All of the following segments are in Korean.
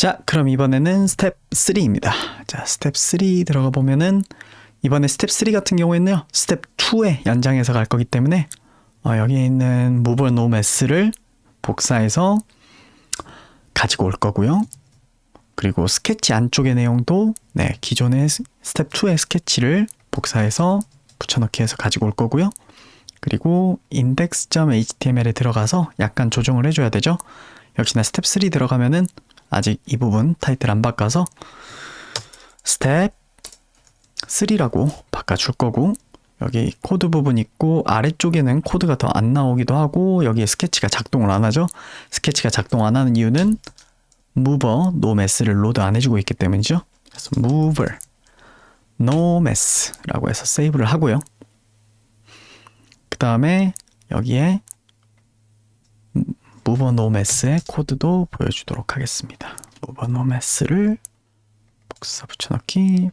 자, 그럼 이번에는 스텝 3입니다. 자, 스텝 3 들어가 보면은 이번에 스텝 3 같은 경우에는요, 스텝 2에 연장해서 갈 거기 때문에 여기 있는 move no mess를 복사해서 가지고 올 거고요. 그리고 스케치 안쪽의 내용도 기존의 스텝 2의 스케치를 복사해서 붙여넣기 해서 가지고 올 거고요. 그리고 index.html에 들어가서 약간 조정을 해줘야 되죠. 역시나 스텝 3 들어가면은 아직 이 부분 타이틀 안 바꿔서 스텝 3라고 바꿔줄 거고, 여기 코드 부분 있고 아래쪽에는 코드가 더 안 나오기도 하고 여기에 스케치가 작동을 안 하죠. 스케치가 작동 안 하는 이유는 mover no mess를 로드 안 해주고 있기 때문이죠. 그래서 mover no mess라고 해서 세이브를 하고요. 그 다음에 여기에 mover no mess의 코드도 보여주도록 하겠습니다. mover no mess를 복사 붙여넣기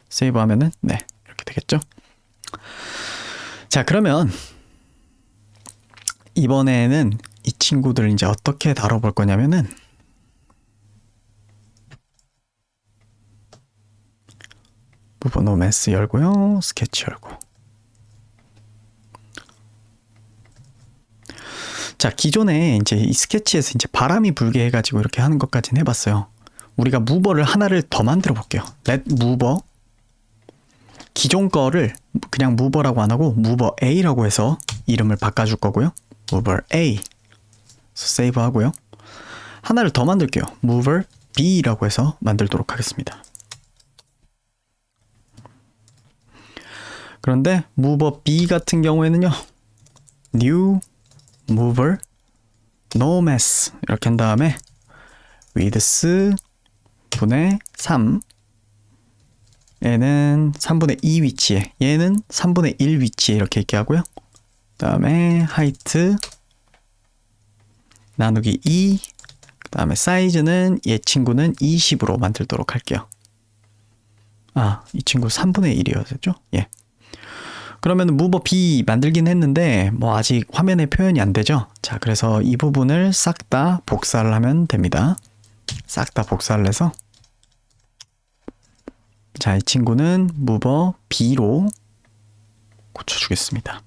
세이브 하면은 이렇게 되겠죠. 자, 그러면 이번에는 이 친구들을 이제 어떻게 다뤄볼 거냐면은 move no mess 열고요. 스케치 열고. 자, 기존에 이제 이 스케치에서 이제 바람이 불게 해가지고 이렇게 하는 것까지는 해봤어요. 우리가 무버를 하나를 더 만들어 볼게요. let mover, 기존 거를 그냥 mover라고 안 하고 mover A라고 해서 이름을 바꿔줄 거고요. mover A. 세이브 하고요. 하나를 더 만들게요. mover B라고 해서 만들도록 하겠습니다. 그런데 mover B 같은 경우에는요, new mover no mess 이렇게 한 다음에 width 분의 3, 얘는 3분의 2 위치에, 얘는 3분의 1 위치에 이렇게 있게 하고요. 그 다음에 height 나누기 2, 그 다음에 사이즈는 얘 친구는 20으로 만들도록 할게요. 이 친구 3분의 1이었죠? 예. 그러면 mover B 만들긴 했는데 뭐 아직 화면에 표현이 안 되죠? 자, 그래서 이 부분을 싹 다 복사를 하면 됩니다. 싹 다 복사를 해서, 자, 이 친구는 mover B로 고쳐주겠습니다.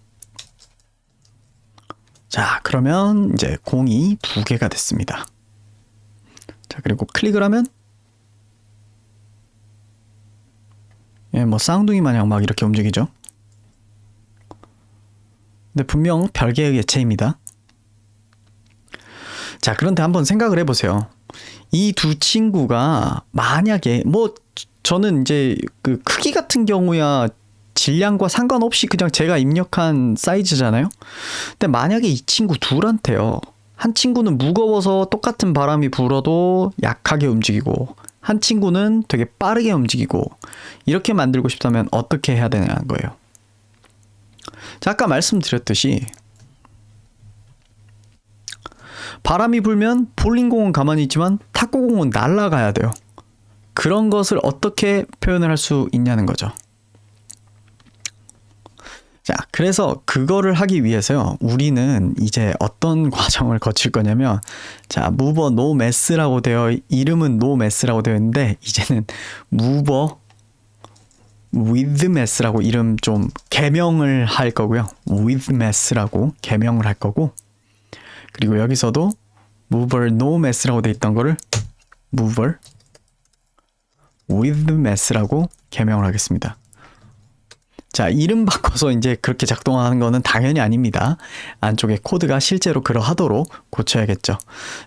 자, 그러면 이제 공이 2개가 됐습니다. 자, 그리고 클릭을 하면 뭐 쌍둥이 마냥 막 이렇게 움직이죠. 근데 분명 별개의 예체입니다. 자, 그런데 한번 생각을 해보세요. 이 두 친구가 만약에 저는 이제 그 크기 같은 경우야 질량과 상관없이 그냥 제가 입력한 사이즈잖아요. 근데 만약에 이 친구 둘한테요, 한 친구는 무거워서 똑같은 바람이 불어도 약하게 움직이고 한 친구는 되게 빠르게 움직이고 이렇게 만들고 싶다면 어떻게 해야 되냐는 거예요. 자, 아까 말씀드렸듯이 바람이 불면 볼링공은 가만히 있지만 탁구공은 날아가야 돼요. 그런 것을 어떻게 표현을 할 수 있냐는 거죠. 자, 그래서 그거를 하기 위해서요, 우리는 이제 어떤 과정을 거칠 거냐면, 자, mover no mess라고 이름은 no mess라고 되어 있는데 이제는 mover with mess라고 이름 좀 개명을 할 거고요. with mess라고 개명을 할 거고, 그리고 여기서도 mover no mess라고 되어 있던 거를 mover with mess라고 개명을 하겠습니다. 자, 이름 바꿔서 이제 그렇게 작동하는 거는 당연히 아닙니다. 안쪽에 코드가 실제로 그러하도록 고쳐야겠죠.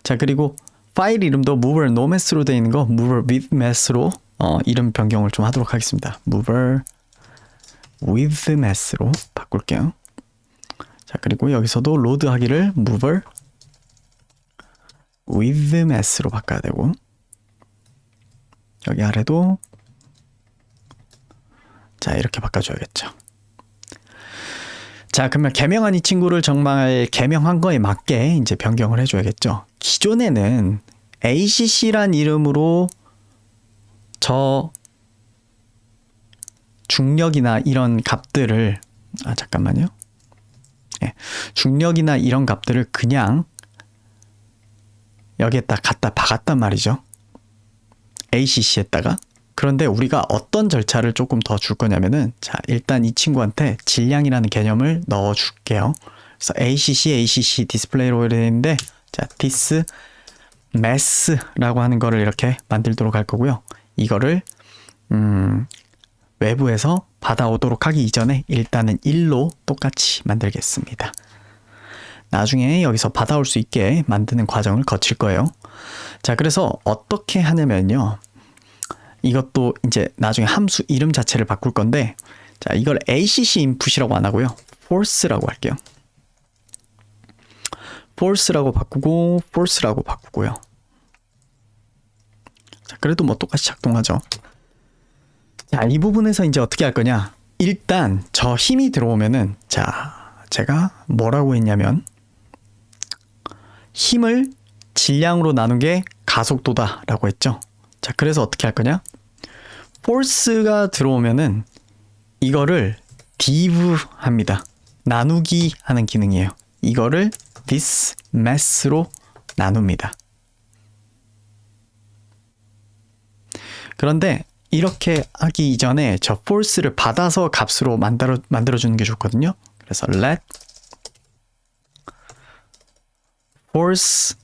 자, 그리고 파일 이름도 mover no mess로 되어 있는 거 mover with mess로 이름 변경을 좀 하도록 하겠습니다. mover with mess로 바꿀게요. 자, 그리고 여기서도 로드 하기를 mover with mess로 바꿔야 되고, 여기 아래도 자, 이렇게 바꿔줘야겠죠. 자, 그러면 개명한 이 친구를 정말 개명한 거에 맞게 이제 변경을 해줘야겠죠. 기존에는 ACC란 이름으로 저 중력이나 이런 값들을 잠깐만요. 중력이나 이런 값들을 그냥 여기에다 갖다 박았단 말이죠. ACC에다가. 그런데 우리가 어떤 절차를 조금 더 줄 거냐면은, 자, 일단 이 친구한테 질량이라는 개념을 넣어 줄게요. 그래서 ACC 디스플레이로 되어 있는데, 자, this mass라고 하는 거를 이렇게 만들도록 할 거고요. 이거를 외부에서 받아오도록 하기 이전에 일단은 1로 똑같이 만들겠습니다. 나중에 여기서 받아올 수 있게 만드는 과정을 거칠 거예요. 자, 그래서 어떻게 하냐면요. 이것도 이제 나중에 함수 이름 자체를 바꿀 건데, 자, 이걸 ACC input이라고 안 하고요. force라고 할게요. force라고 바꾸고요. 자, 그래도 뭐 똑같이 작동하죠. 자, 이 부분에서 이제 어떻게 할 거냐? 일단 저 힘이 들어오면은, 자, 제가 뭐라고 했냐면 힘을 질량으로 나눈 게 가속도다라고 했죠. 자, 그래서 어떻게 할 거냐? force가 들어오면은 이거를 div 합니다. 나누기 하는 기능이에요. 이거를 this mass로 나눕니다. 그런데 이렇게 하기 이전에 저 force를 받아서 값으로 만들어주는 게 좋거든요. 그래서 let force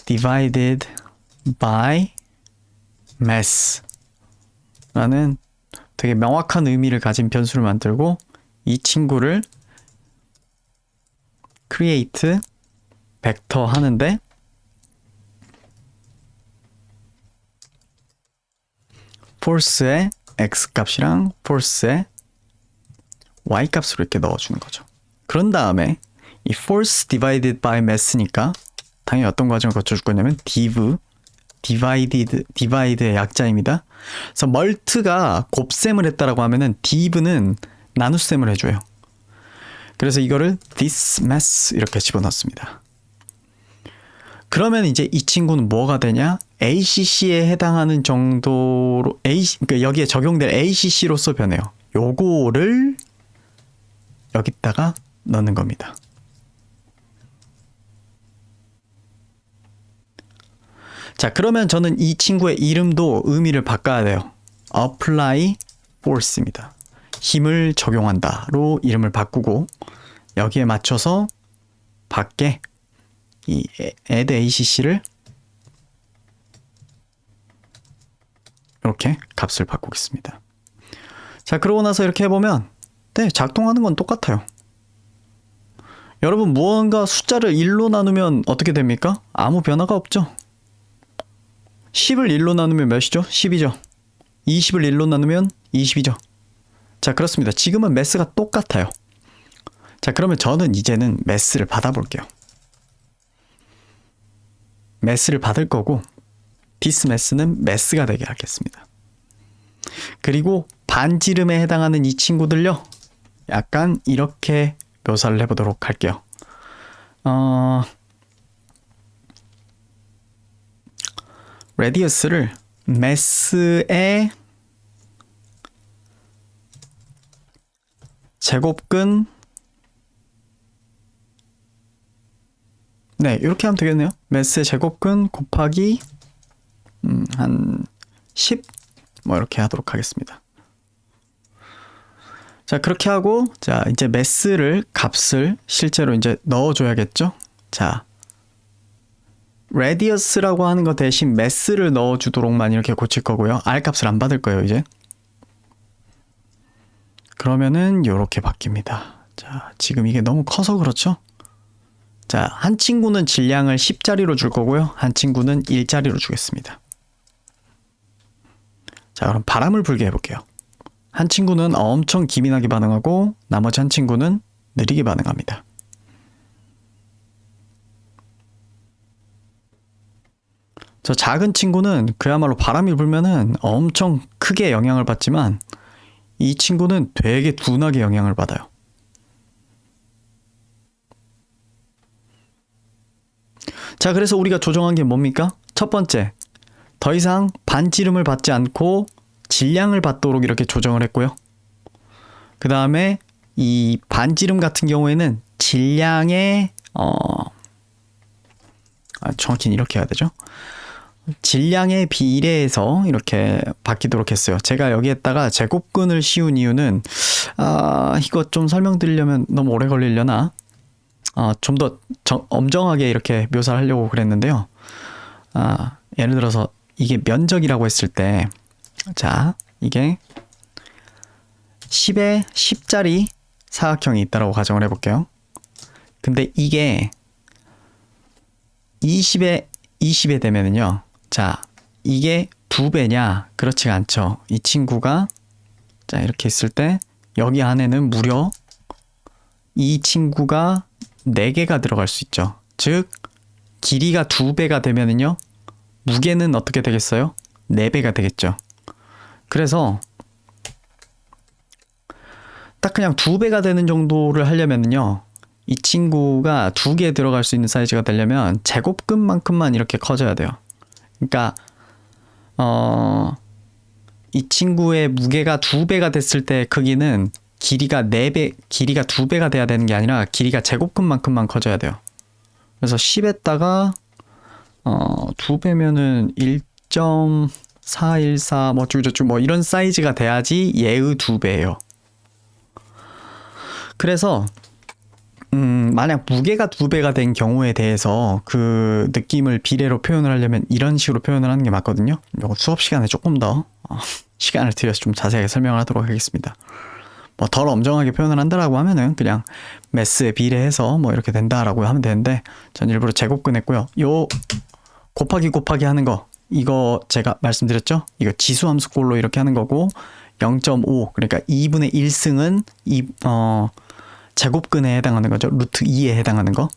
divided by mass 라는 되게 명확한 의미를 가진 변수를 만들고, 이 친구를 create 벡터 하는데, force의 x값이랑 force의 y값으로 이렇게 넣어주는 거죠. 그런 다음에 이 force divided by mass니까 당연히 어떤 과정을 거쳐줄 거냐면 divide의 약자입니다. 그래서 멀트가 곱셈을 했다라고 하면은 div는 나눗셈을 해줘요. 그래서 이거를 this mass 이렇게 집어넣습니다. 그러면 이제 이 친구는 뭐가 되냐? ACC에 해당하는 정도로 그러니까 여기에 적용될 ACC로서 변해요. 요거를 여기다가 넣는 겁니다. 자, 그러면 저는 이 친구의 이름도 의미를 바꿔야 돼요. apply force입니다. 힘을 적용한다로 이름을 바꾸고, 여기에 맞춰서 밖에 이 add ACC를 이렇게 값을 바꾸겠습니다. 자, 그러고 나서 이렇게 해보면 네, 작동하는 건 똑같아요. 여러분, 무언가 숫자를 1로 나누면 어떻게 됩니까? 아무 변화가 없죠. 10을 1로 나누면 몇이죠? 10이죠. 20을 1로 나누면 20이죠. 자, 그렇습니다. 지금은 매스가 똑같아요. 자, 그러면 저는 이제는 매스를 받아볼게요. 매스를 받을 거고, this 매스는 매스가 되게 하겠습니다. 그리고 반지름에 해당하는 이 친구들요, 약간 이렇게 묘사를 해보도록 할게요. 레디어스를 매스의 제곱근, 네, 이렇게 하면 되겠네요. 매스의 제곱근 곱하기 한 10 뭐 이렇게 하도록 하겠습니다. 자, 그렇게 하고, 자, 이제 매스를 값을 실제로 이제 넣어줘야겠죠. 자, 레디어스라고 하는 거 대신 매스를 넣어주도록만 이렇게 고칠 거고요. R 값을 안 받을 거예요, 이제. 그러면은 이렇게 바뀝니다. 자, 지금 이게 너무 커서 그렇죠? 자, 한 친구는 질량을 10짜리로 줄 거고요. 한 친구는 1짜리로 주겠습니다. 자, 그럼 바람을 불게 해볼게요. 한 친구는 엄청 기민하게 반응하고 나머지 한 친구는 느리게 반응합니다. 저 작은 친구는 그야말로 바람이 불면은 엄청 크게 영향을 받지만, 이 친구는 되게 둔하게 영향을 받아요. 자, 그래서 우리가 조정한 게 뭡니까? 첫 번째, 더 이상 반지름을 받지 않고 질량을 받도록 이렇게 조정을 했고요. 그 다음에 이 반지름 같은 경우에는 질량의 정확히는 이렇게 해야 되죠. 질량의 비례해서 이렇게 바뀌도록 했어요. 제가 여기에다가 제곱근을 씌운 이유는 이거 좀 설명드리려면 너무 오래 걸리려나? 좀 더 엄정하게 이렇게 묘사를 하려고 그랬는데요. 예를 들어서 이게 면적이라고 했을 때, 자, 이게 10에 10짜리 사각형이 있다고 가정을 해볼게요. 근데 이게 20에 20에 되면은요, 자, 이게 2배냐? 그렇지가 않죠. 이 친구가, 자, 이렇게 있을 때, 여기 안에는 무려 이 친구가 4개가 들어갈 수 있죠. 즉, 길이가 2배가 되면은요, 무게는 어떻게 되겠어요? 4배가 되겠죠. 그래서, 딱 그냥 2배가 되는 정도를 하려면은요, 이 친구가 2개 들어갈 수 있는 사이즈가 되려면 제곱근만큼만 이렇게 커져야 돼요. 그러니까 이 친구의 무게가 2배가 됐을 때 크기는 길이가 2배가 돼야 되는 게 아니라 길이가 제곱근만큼만 커져야 돼요. 그래서 10에다가 2배면은 1.414 뭐 어쩌고저쩌고 뭐 이런 사이즈가 돼야지 얘의 2배예요. 그래서 만약 무게가 2배가 된 경우에 대해서 그 느낌을 비례로 표현을 하려면 이런 식으로 표현을 하는 게 맞거든요. 이거 수업 시간에 조금 더 시간을 들여서 좀 자세하게 설명을 하도록 하겠습니다. 뭐 덜 엄정하게 표현을 한다라고 하면은 그냥 매스에 비례해서 뭐 이렇게 된다라고 하면 되는데, 전 일부러 제곱근 했고요. 요 곱하기 하는 거, 이거 제가 말씀드렸죠? 이거 지수함수꼴로 이렇게 하는 거고, 0.5 그러니까 2분의 1승은 제곱근에 해당하는 거죠. 루트 2에 해당하는 거.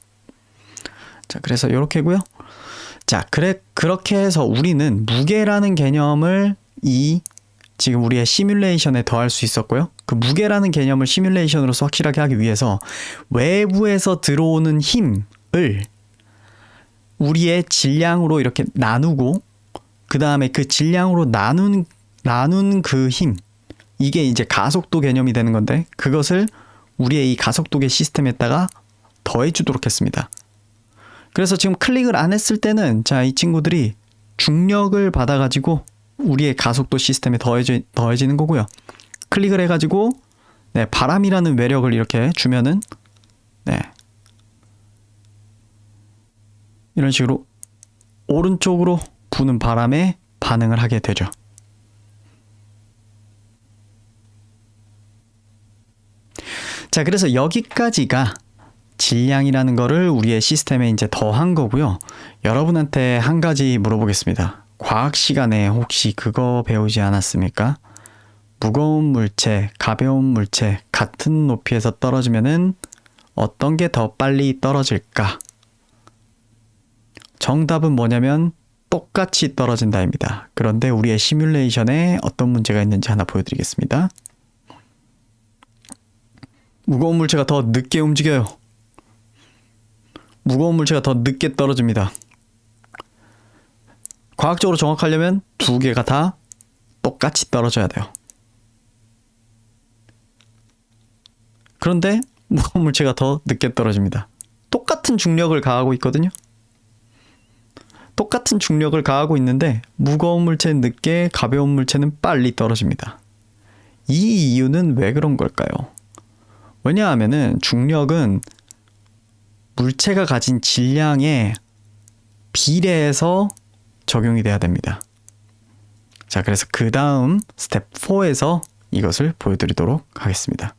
자, 그래서 이렇게고요. 자, 그렇게 해서 우리는 무게라는 개념을 지금 우리의 시뮬레이션에 더할 수 있었고요. 그 무게라는 개념을 시뮬레이션으로서 확실하게 하기 위해서 외부에서 들어오는 힘을 우리의 질량으로 이렇게 나누고, 그 다음에 그 질량으로 나눈 그 힘, 이게 이제 가속도 개념이 되는 건데, 그것을 우리의 이 가속도계 시스템에다가 더해주도록 했습니다. 그래서 지금 클릭을 안 했을 때는, 자, 이 친구들이 중력을 받아가지고 우리의 가속도 시스템에 더해지는 거고요. 클릭을 해가지고, 네, 바람이라는 외력을 이렇게 주면은, 네, 이런 식으로 오른쪽으로 부는 바람에 반응을 하게 되죠. 자, 그래서 여기까지가 질량이라는 거를 우리의 시스템에 이제 더한 거고요. 여러분한테 한 가지 물어보겠습니다. 과학 시간에 혹시 그거 배우지 않았습니까? 무거운 물체, 가벼운 물체 같은 높이에서 떨어지면은 어떤 게 더 빨리 떨어질까? 정답은 뭐냐면 똑같이 떨어진다입니다. 그런데 우리의 시뮬레이션에 어떤 문제가 있는지 하나 보여드리겠습니다. 무거운 물체가 더 늦게 움직여요. 무거운 물체가 더 늦게 떨어집니다. 과학적으로 정확하려면 2개가 다 똑같이 떨어져야 돼요. 그런데 무거운 물체가 더 늦게 떨어집니다. 똑같은 중력을 가하고 있거든요. 똑같은 중력을 가하고 있는데 무거운 물체는 늦게, 가벼운 물체는 빨리 떨어집니다. 이 이유는 왜 그런 걸까요? 왜냐하면은 중력은 물체가 가진 질량에 비례해서 적용이 돼야 됩니다. 자, 그래서 그 다음 스텝 4에서 이것을 보여드리도록 하겠습니다.